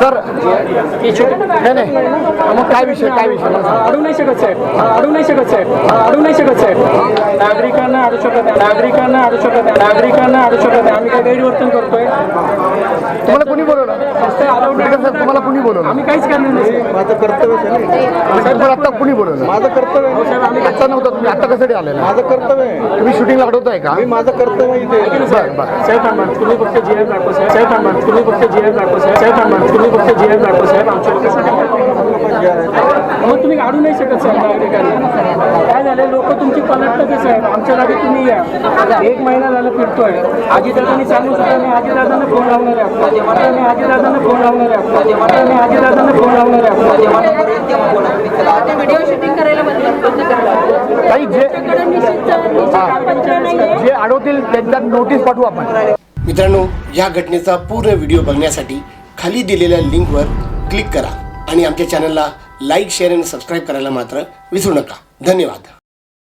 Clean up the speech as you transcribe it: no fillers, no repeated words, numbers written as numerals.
Sir नाही नाही मग काय विषय अडू नाही शकत साहेब, अडू नाही शकत साहेब, अडू नाही शकत साहेब. नागरिकांना अडू शकत आहे, नागरिकांना अडू शकत आहे, नागरिकांना अडू शकत आहे. आम्ही काय गैरवर्तन करतोय? तुम्हाला कुणी बोलवलं? सर तुम्हाला कुणी बोलवलं? आम्ही काहीच करणार नाही. माझं कर्तव्य साहेब आता कुणी बोलवलं? माझं कर्तव्य आता नव्हतं तुम्ही आता कसं आले ना? माझं कर्तव्य आहे. तुम्ही शूटिंग अडवताय का? मी माझं कर्तव्य इथे बरं बरं साहेब थांबा, तुम्ही फक्त जीआर दाखवा साहेब, साहेब थांबा, तुम्ही फक्त जीआर दाखवा साहेब, साहेब थांबा, तुम्ही फक्त जीआर दाखवा साहेब. आमच्या मग तुम्ही काढू नाही शकत साहेब. नागरिकांना काय झालं, लोक तुमची पलटतं की साहेब आमच्या जागी तुम्ही या. 1 महिना झालं फिरतोय. आजीदादांनी सांगून सुद्धा मी आजीदादांना फोन लावणार आहे आपला, मी आजीदादांना फोन लावणार आहे आपला, मी आजीदादांना फोन लावणार आहे आपला. व्हिडिओ शूटिंग करायला बंद करायला काही जे अडवतील त्यांना नोटीस पाठवू आपण. मित्रांनो, या घटनेचा पूर्ण व्हिडिओ बघण्यासाठी खाली दिलेल्या लिंकवर क्लिक करा आणि आमच्या चॅनलला लाईक, शेअर आणि सबस्क्राईब करायला मात्र विसरू नका. धन्यवाद.